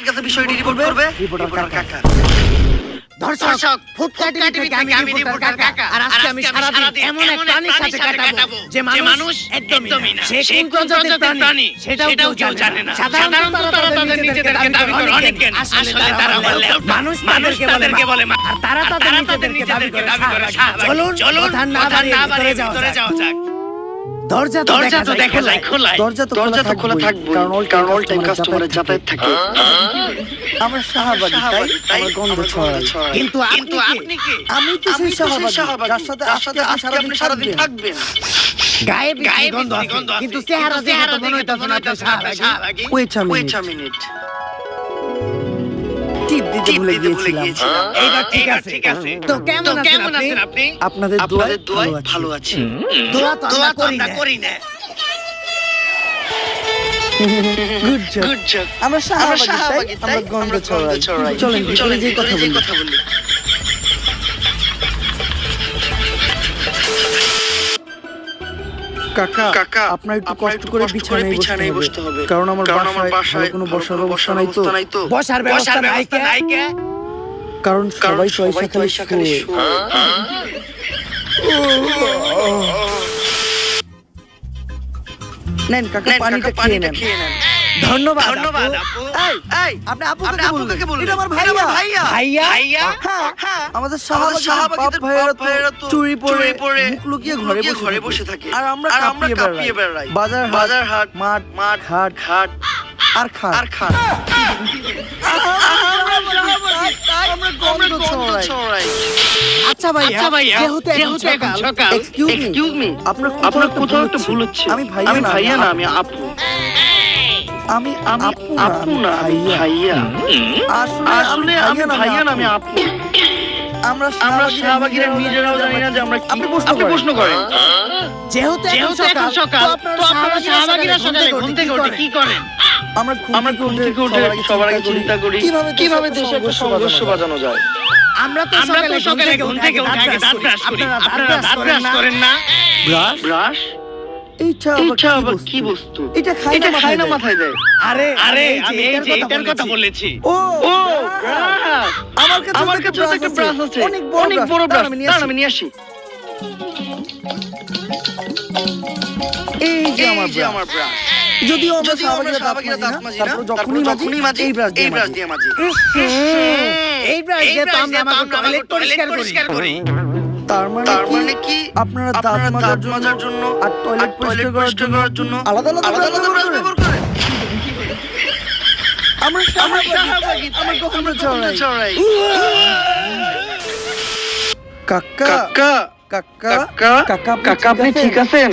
কাছে বিষয়টি রিপোর্ট করবে রিপোর্টার কাকা। দর্শক ফুটকাটি থেকে আমি রিপোর্টার কাকা। আর আজকে আমি সারাদিন এমন এক প্রাণীর সাথে কাটাবো যে মানুষ একদমই না। সে কোন প্রজাতির প্রাণী সেটাও কেউ জানে না। সাধারণত তারা তাদের নিজেদেরকে দাবি করে অনেক জ্ঞান, আসলে তারা মানুষ তাদেরকে বলে মা, আর তারা তাদের নিজেদেরকে দাবি করে চলুন কথা না বাড়িয়ে ভিতরে যাওয়া যাক। দরজা তো দেখা যায় খোলা, দরজা তো খোলা থাকবে কারণ অল টাইম কাস্টমারের যাতায়াত থাকে। আমরা শাহবাগী তাই আমার গন্ধ ছড়ায়। কিন্তু আপনি কি? আমি তো সেই শাহবাগী যার সাথে আপনি সারাদিন থাকবেন। গায়ে গন্ধ আছে, কিন্তু চেহারা দেখে তো মনে হইতাছে না আপনি শাহবাগী। ওয়েট আ মিনিট টিপ দিতে ভুলে গিয়েছিলাম। এইবার ঠিক আছে। তো কেমন আছেন আপনি? আপনাদের দোয়ায় ভালো আছি। দোয়া তো আমরা করি না। Good job. আমরা শাহবাগী তাই আমরা গন্ধ ছড়াই। চলেন যে কথা বলি। কাকা আপনার একটু কষ্ট করে বিছানায় বসতে হবে কারণ আমার বাসায় কোনো বসার ব্যবস্থা নাই তো। বসার ব্যবস্থা নাই কে? কারণ সবাই পয়সা খালি নেন কাকা পানিটা খেয়ে নেন। ধন্যবাদ আপু। এই আপনি আপু কাকে বললেন? এটা আমার ভাইয়া। হ্যাঁ আমাদের শাহবাগীদের ভাইয়েরা তো চুরি পরে মুখ লুকিয়ে ঘরে বসে থাকে আর আমরা কাঁপিয়ে বেড়াই বাজার হাট মাঠ ঘাট আর খাট আমরা গন্ধ ছড়াই। আচ্ছা ভাইয়া, যেহেতু এখন সকাল, এক্সকিউজ মি আপনার কোথাও একটা ভুল হচ্ছে। আমি ভাইয়া না আমি আপু। আমি আপু না ভাইয়া। আসলে আমি ভাইয়া না আমি আপু। আমরা শাহবাগীরা নিজেরাও জানি না যে আমরা আপনি প্রশ্ন করেন। যেহেতু এখন সকাল, তো আপনারা শাহবাগীরা সকালে ঘুম থেকে উঠে কি করেন? আমরা ঘুম থেকে উঠে সবার আগে চিন্তা করি কিভাবে দেশে একটা সংঘর্ষ বাজানো যায়। আমরা তো সকালে ঘুম থেকে উঠে আগে দাঁত ব্রাশ করি। আপনারা দাঁত ব্রাশ করেন না? ব্রাশ এইটা আবার কি বস্তু? এটা খাই না মাথায় দেয়। আরে আমি এই যে এটার কথা বলেছি। ও ব্রাশ। আমার কাছে একটা ব্রাশ আছে, অনেক বড় ব্রাশ। আমি নিয়ে আসি। এই যে আমার ব্রাশ। যদিও আমরা শাহবাগীরা দাঁত মাজি না, তারপর যখনই মাজি এই ব্রাশ দিয়ে মাজি। এই ব্রাশ দিয়ে তো আমরা আমাদের টয়লেট পরিষ্কার করি। তার মানে কি আপনারা দাঁত মাজার জন্য আর টয়লেট পরিষ্কার করার জন্য আলাদা ব্রাশ ব্যবহার করেন? আমরা শাহবাগী আমার গন্ধ ছড়াই। কাকা আপনি ঠিক আছেন?